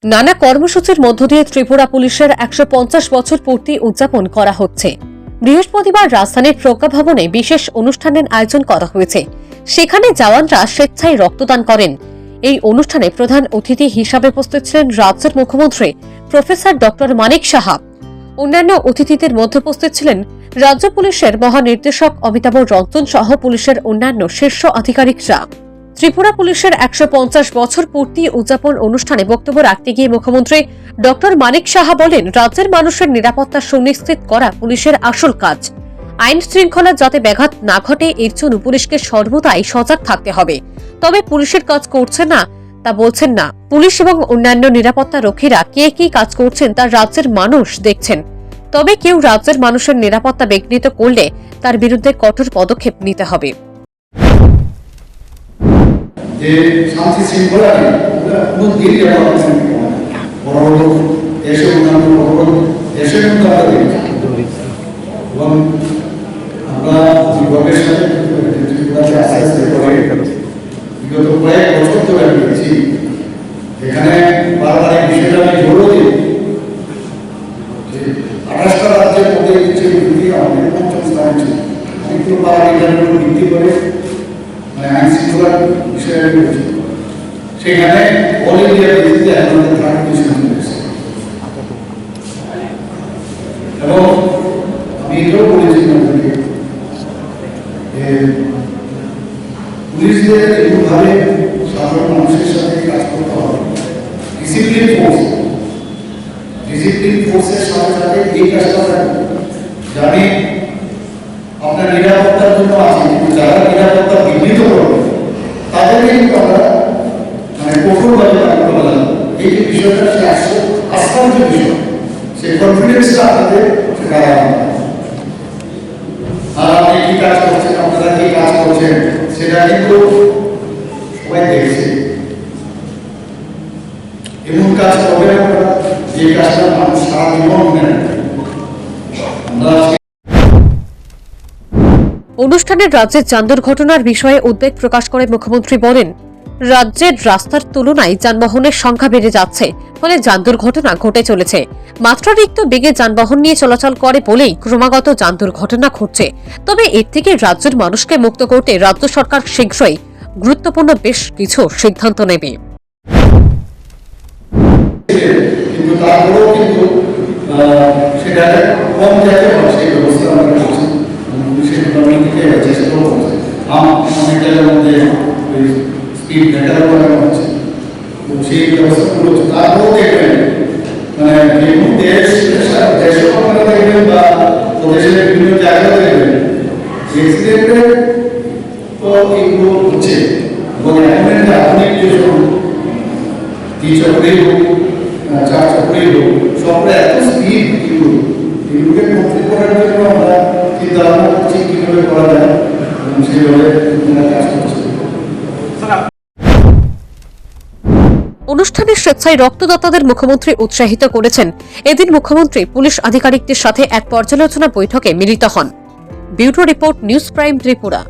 নানা কর্মসূচির মধ্য দিয়ে ত্রিপুরা পুলিশের ১৫০ বছর পূর্তি উদযাপন করা হচ্ছে। বৃহস্পতিবার রাজধানীর প্রজ্ঞা ভবনে বিশেষ অনুষ্ঠানের আয়োজন করা হয়েছে। সেখানে জওয়ানরা স্বেচ্ছায় রক্তদান করেন। এই অনুষ্ঠানে প্রধান অতিথি হিসাবে উপস্থিত ছিলেন রাজ্যের মুখ্যমন্ত্রী প্রফেসর ডক্টর মানিক সাহা। অন্যান্য অতিথিদের মধ্যে উপস্থিত ছিলেন রাজ্য পুলিশের মহানির্দেশক অমিতাভ রঞ্জন সহ পুলিশের অন্যান্য শীর্ষ আধিকারিকরা। ত্রিপুরা পুলিশের ১৫০ বছর পূর্তি উদযাপন অনুষ্ঠানে বক্তব্য রাখতে গিয়ে মুখ্যমন্ত্রী ডক্টর মানিক সাহা বলেন, রাজ্যের মানুষের নিরাপত্তা সুনিশ্চিত করা পুলিশের আসল কাজ। আইন শৃঙ্খলা যাতে ব্যাঘাত না ঘটে এর জন্য পুলিশকে সর্বদাই সজাগ থাকতে হবে। তবে পুলিশের কাজ করছে না তা বলছেন না। পুলিশ এবং অন্যান্য নিরাপত্তা রক্ষীরা কে কি কাজ করছেন তা রাজ্যের মানুষ দেখছেন। তবে কেউ রাজ্যের মানুষের নিরাপত্তা বিঘ্নিত করলে তার বিরুদ্ধে কঠোর পদক্ষেপ নিতে হবে। যে শান্তি শৃঙ্খলা নেই, কোনো দিন দেশের উন্নয়ন দেশের মধ্যে আমরা দেখছি এবং আমরা বিভাগের সাথে বিগত কয়েক বছর ধরে আমি দেখছি এখানে বারবার এই বিষয়টা আমি জোরও দিই যে ২৮টা রাজ্যের মধ্যে যে বিরোধী আমাদের পঞ্চম স্থান ছিল, অনেকগুলো পাড়ার ভিত্তি করে আইন শৃঙ্খলার বিষয়ে সেখানে অল ইন্ডিয়া ভিত্তিতে আমাদের থার্ড পজিশন রয়েছে। এবং আমি এটাও বলেছি আপনাদেরকে পুলিশদের এরকমভাবে সাধারণ মানুষের সাথে কাজ করতে হবে। ডিসিপ্লিন ফোর্সের সাথে সাথে এই কাজটা থাকবে। জানি আপনার নিরাপত্তার জন্য আছে, কিন্তু যারা নিরাপত্তা বিঘ্নিত করবে তাদেরকে কিন্তু আমরা কঠোরভাবে বলা এই যে বিষয়টা সে আস্থার যে বিষয়, সে কনফিডেন্সটা আপনাদের আর আপনি কি কাজ করছেন, আপনারা কি কাজ করছেন সেটা কিন্তু সবাই দেখছে। এমন কাজ করবে আপনারা যে কাজটা মানুষ সারা জীবন নেন। অনুষ্ঠানে রাজ্যের যান দুর্ঘটনার বিষয়ে উদ্বেগ প্রকাশ করে মুখ্যমন্ত্রী বলেন, রাজ্যের রাস্তার তুলনায় যানবাহনের সংখ্যা বেড়ে যাচ্ছে, ফলে যান দুর্ঘটনা ঘটে চলেছে। মাত্রাতিরিক্ত বেগে যানবাহন নিয়ে চলাচল করে বলেই ক্রমাগত যান দুর্ঘটনা ঘটছে। তবে এর থেকে রাজ্যের মানুষকে মুক্ত করতে রাজ্য সরকার শীঘ্রই গুরুত্বপূর্ণ বেশ কিছু সিদ্ধান্ত নেবে। স্পিড ব্রেকার করা হচ্ছে, সেই ব্যবস্থাগুলো তারপরেও দেখবেন বিভিন্ন দেশের আপনারা দেখবেন বা দেশের বিভিন্ন জায়গায় দেখবেন অ্যাক্সিডেন্টে তো এগুলো হচ্ছে এবং এখন একটা আধুনিক যে দ্বিচক্রেই হোক চার চক্রেই হোক সবটা এত স্পিড এগুলোকে কন্ট্রোল করার জন্য আমরা চিন্তা ভাবনা করছি কীভাবে করা যায় এবং সেইভাবে কাজ করছি। অনুষ্ঠানে স্বেচ্ছায় রক্তদাতাদের মুখ্যমন্ত্রী উৎসাহিত করেছেন। এদিন মুখ্যমন্ত্রী পুলিশ আধিকারিকদের সাথে এক পর্যালোচনা বৈঠকে মিলিত হন। Bureau report, news prime Tripura.